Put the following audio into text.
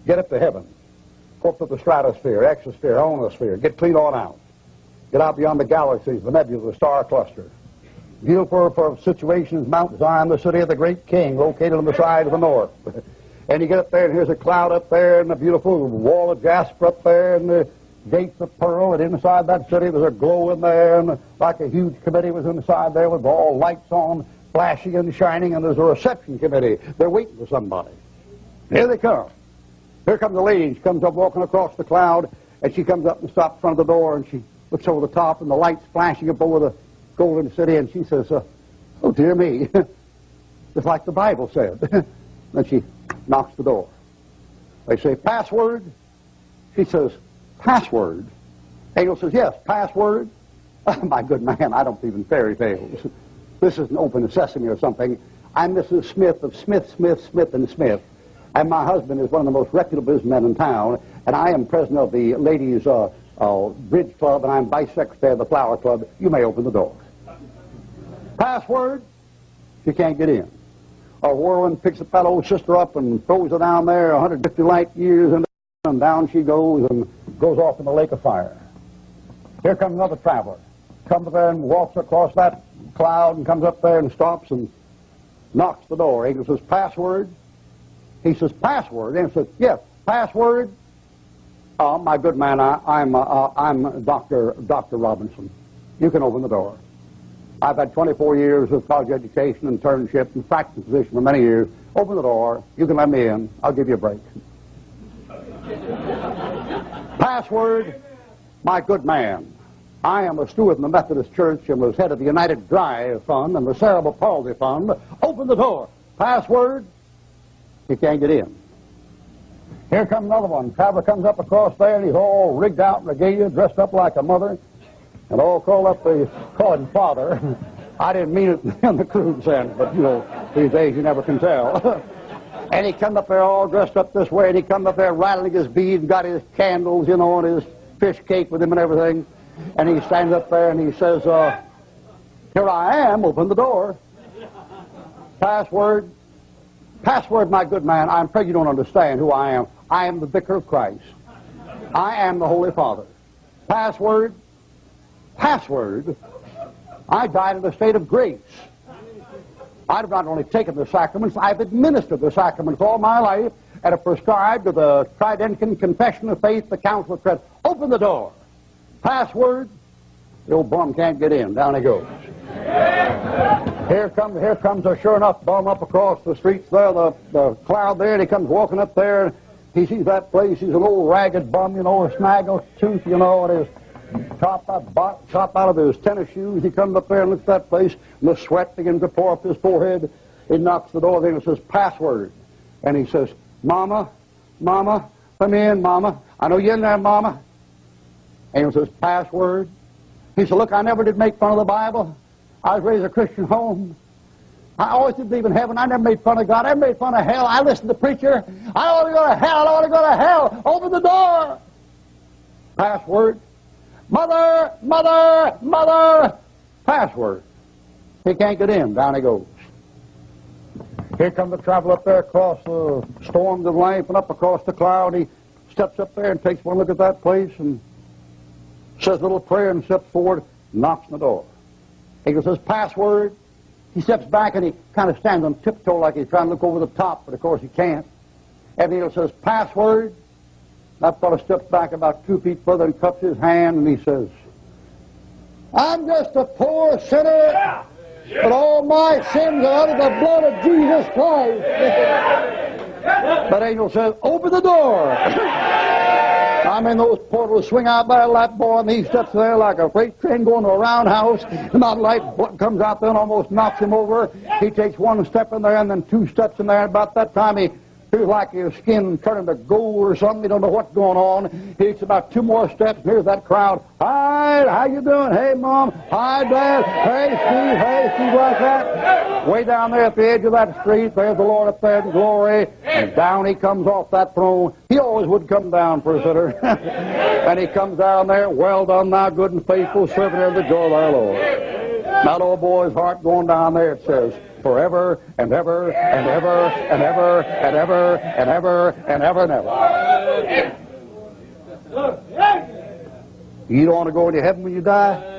get up to heaven, go up to the stratosphere, exosphere, ionosphere, get clean on out. Get out beyond the galaxies, the nebula, the star cluster. Beautiful for situations, Mount Zion, the city of the great king, located on the side of the north. And you get up there, and here's a cloud up there, and a beautiful wall of jasper up there, and the gates of pearl, and inside that city there's a glow in there, and like a huge committee was inside there with all lights on, flashing and shining, and there's a reception committee. They're waiting for somebody. Here they come. Here comes the lady. She comes up walking across the cloud, and she comes up and stops in front of the door, and she looks over the top, and the lights flashing up over the golden city, and she says, oh, dear me, just like the Bible said. Then she knocks the door. They say, password? She says, password? Angel says, yes, password. Oh, my good man, I don't believe in fairy tales. This isn't Open Sesame or something. I'm Mrs. Smith of Smith, Smith, and Smith. And my husband is one of the most reputable businessmen in town, and I am president of the ladies' bridge club, and I'm vice secretary of the flower club. You may open the door. Password? She can't get in. A whirlwind picks that old sister up and throws her down there 150 light years, and down she goes and goes off in the lake of fire. Here comes another traveler. Comes there and walks across that cloud and comes up there and stops and knocks the door. Angel says, password? He says, password? Angel says, yes, password? My good man, I'm Dr. Robinson. You can open the door. I've had 24 years of college education, internship, and practice position for many years. Open the door. You can let me in. I'll give you a break. Password, my good man. I am a steward in the Methodist Church and was head of the United Dry Fund and the Cerebral Palsy Fund. Open the door. Password, you can't get in. Here comes another one. Traveler comes up across there, and he's all rigged out in regalia, dressed up like a mother, and all called up the calling father. I didn't mean it in the crude sense, but, you know, these days you never can tell. And he come up there all dressed up this way, and he come up there rattling his beads and got his candles, you know, and his fish cake with him and everything. And he stands up there and he says, here I am, open the door. Password. Password, my good man, I'm afraid you don't understand who I am. I am the Vicar of Christ. I am the Holy Father. Password. Password. I died in a state of grace. I've not only taken the sacraments, I've administered the sacraments all my life and have prescribed to the Tridentine Confession of Faith, the Council of Trent. Open the door. Password. The old bum can't get in. Down he goes. Here comes a sure enough bum up across the streets there, the cloud there, and he comes walking up there. He sees that place. He's an old ragged bum, you know, a snaggle tooth, you know, and his top out of his tennis shoes. He comes up there and looks at that place, and the sweat begins to pour up his forehead. He knocks the door there and says, password. And he says, Mama, let me in, Mama. I know you're in there, Mama. And he says, password. He said, look, I never did make fun of the Bible. I was raised in a Christian home. I always did believe in heaven. I never made fun of God. I never made fun of hell. I listened to the preacher. I don't want to go to hell. I don't want to go to hell. Open the door. Password. Mother. Password. He can't get in. Down he goes. Here comes the traveler up there across the storms of life and up across the cloud. He steps up there and takes one look at that place and says a little prayer and steps forward, knocks on the door. He says, password. He steps back and he kind of stands on tiptoe like he's trying to look over the top, but of course he can't. And he says, password. That fellow steps back about 2 feet further and cups his hand and he says, I'm just a poor sinner, but all my sins are under the blood of Jesus Christ. That angel says, open the door. I mean, those portals swing out by a lap boy, and he steps there like a freight train going to a roundhouse, and that light comes out there and almost knocks him over. He takes one step in there and then 2 steps in there, and about that time he feels like his skin turning to gold or something. He don't know what's going on. He takes about 2 more steps, and here's that crowd. Hi, how you doing? Hey, Mom. Hi, Dad. Hey, Steve, like that. Way down there at the edge of that street, there's the Lord up there in glory, and down he comes off that throne. He always would come down for a sinner. And he comes down there, well done, thou good and faithful servant of the joy of our Lord. That old boy's heart going down there, it says, forever and ever and ever and ever and ever and ever and ever and ever. You don't want to go into heaven when you die?